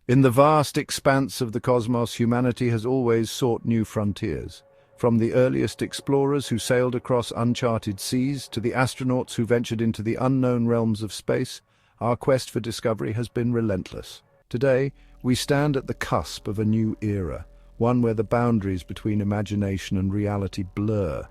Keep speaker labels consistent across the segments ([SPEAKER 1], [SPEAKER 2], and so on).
[SPEAKER 1] In the vast expanse of the cosmos, humanity has always sought new frontiers. From the earliest explorers who sailed across uncharted seas to the astronauts who ventured into the unknown realms of space, our quest for discovery has been relentless. Today, we stand at the cusp of a new era, one where the boundaries between imagination and reality blur.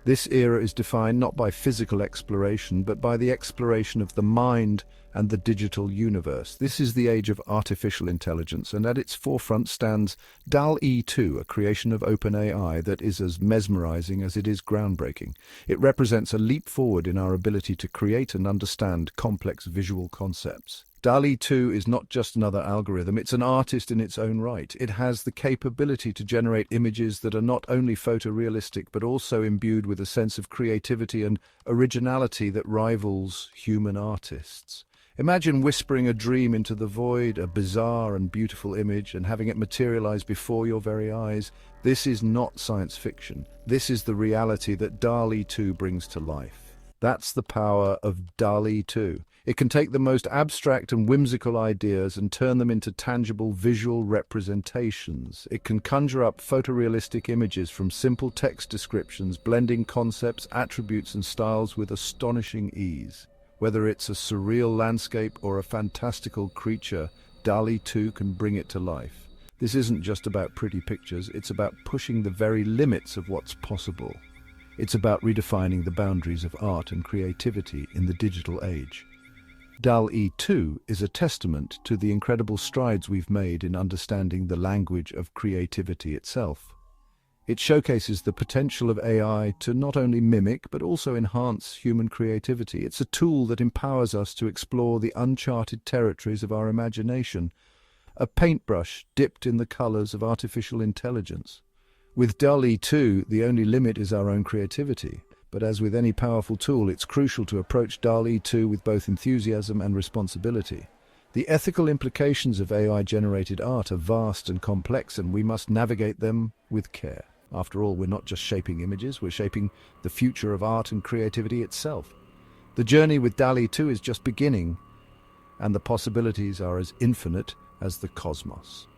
[SPEAKER 1] This era is defined not by physical exploration, but by the exploration of the mind and the digital universe. This is the age of artificial intelligence, and at its forefront stands DALL-E 2, a creation of OpenAI that is as mesmerizing as it is groundbreaking. It represents a leap forward in our ability to create and understand complex visual concepts. DALL-E 2 is not just another algorithm, it's an artist in its own right. It has the capability to generate images that are not only photorealistic but also imbued with a sense of creativity and originality that rivals human artists. Imagine whispering a dream into the void, a bizarre and beautiful image, and having it materialize before your very eyes. This is not science fiction. This is the reality that DALL-E 2 brings to life. That's the power of DALL-E 2. It can take the most abstract and whimsical ideas and turn them into tangible visual representations. It can conjure up photorealistic images from simple text descriptions, blending concepts, attributes, and styles with astonishing ease. Whether it's a surreal landscape or a fantastical creature, DALL-E 2 can bring it to life. This isn't just about pretty pictures, it's about pushing the very limits of what's possible. It's about redefining the boundaries of art and creativity in the digital age. DALL-E 2 is a testament to the incredible strides we've made in understanding the language of creativity itself. It showcases the potential of AI to not only mimic but also enhance human creativity. It's a tool that empowers us to explore the uncharted territories of our imagination, a paintbrush dipped in the colors of artificial intelligence. With DALL-E 2, the only limit is our own creativity. But as with any powerful tool, it's crucial to approach DALL-E 2 with both enthusiasm and responsibility. The ethical implications of AI-generated art are vast and complex, and we must navigate them with care. After all, we're not just shaping images, we're shaping the future of art and creativity itself. The journey with DALL-E 2 is just beginning, and the possibilities are as infinite as the cosmos.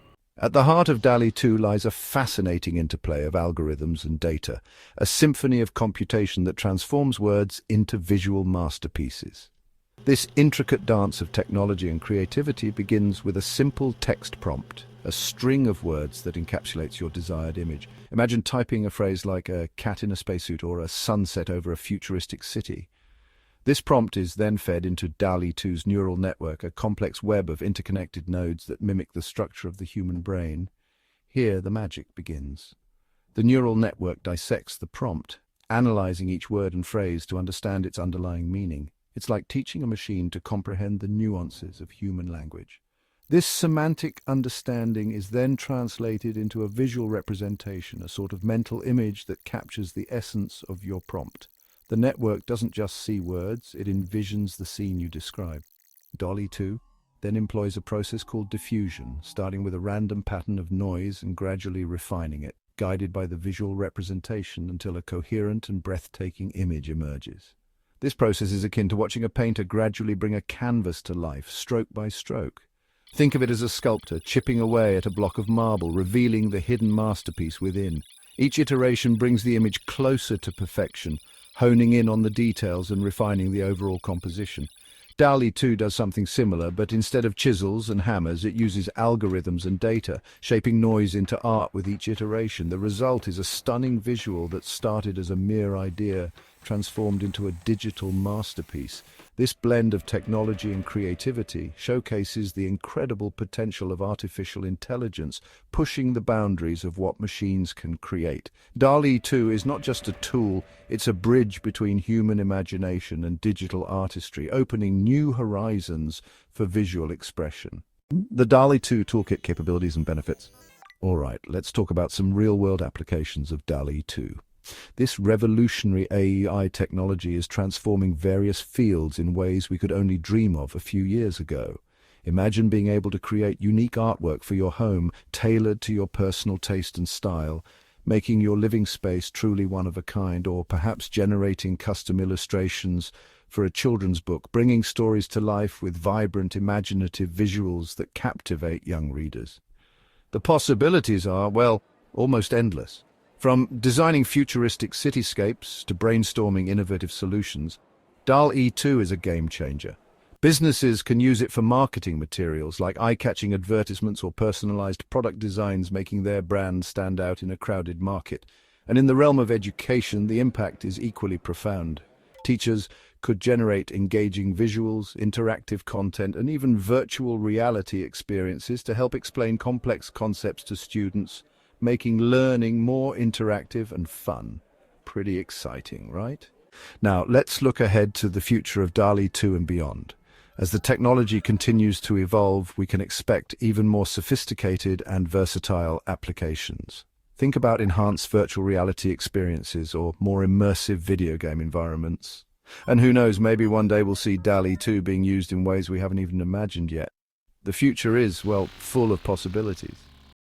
[SPEAKER 1] At the heart of DALL-E 2 lies a fascinating interplay of algorithms and data, a symphony of computation that transforms words into visual masterpieces. This intricate dance of technology and creativity begins with a simple text prompt, a string of words that encapsulates your desired image. Imagine typing a phrase like a cat in a spacesuit or a sunset over a futuristic city. This prompt is then fed into DALL-E 2's neural network, a complex web of interconnected nodes that mimic the structure of the human brain. Here, the magic begins. The neural network dissects the prompt, analyzing each word and phrase to understand its underlying meaning. It's like teaching a machine to comprehend the nuances of human language. This semantic understanding is then translated into a visual representation, a sort of mental image that captures the essence of your prompt. The network doesn't just see words, it envisions the scene you describe. DALL-E 2 then employs a process called diffusion, starting with a random pattern of noise and gradually refining it, guided by the visual representation until a coherent and breathtaking image emerges. This process is akin to watching a painter gradually bring a canvas to life, stroke by stroke. Think of it as a sculptor chipping away at a block of marble, revealing the hidden masterpiece within. Each iteration brings the image closer to perfection, honing in on the details and refining the overall composition. DALL-E 2 does something similar, but instead of chisels and hammers, it uses algorithms and data, shaping noise into art with each iteration. The result is a stunning visual that started as a mere idea, transformed into a digital masterpiece. This blend of technology and creativity showcases the incredible potential of artificial intelligence, pushing the boundaries of what machines can create. DALL-E 2 is not just a tool, it's a bridge between human imagination and digital artistry, opening new horizons for visual expression. The DALL-E 2 toolkit capabilities and benefits. All right, let's talk about some real-world applications of DALL-E 2. This revolutionary AI technology is transforming various fields in ways we could only dream of a few years ago. Imagine being able to create unique artwork for your home, tailored to your personal taste and style, making your living space truly one of a kind, or perhaps generating custom illustrations for a children's book, bringing stories to life with vibrant, imaginative visuals that captivate young readers. The possibilities are, well, almost endless. From designing futuristic cityscapes to brainstorming innovative solutions, DALL-E 2 is a game changer. Businesses can use it for marketing materials like eye-catching advertisements or personalized product designs, making their brand stand out in a crowded market. And in the realm of education, the impact is equally profound. Teachers could generate engaging visuals, interactive content, and even virtual reality experiences to help explain complex concepts to students, making learning more interactive and fun. Pretty exciting, right? Now, let's look ahead to the future of DALL-E 2 and beyond. As the technology continues to evolve, we can expect even more sophisticated and versatile applications. Think about enhanced virtual reality experiences or more immersive video game environments. And who knows, maybe one day we'll see DALL-E 2 being used in ways we haven't even imagined yet. The future is, well, full of possibilities.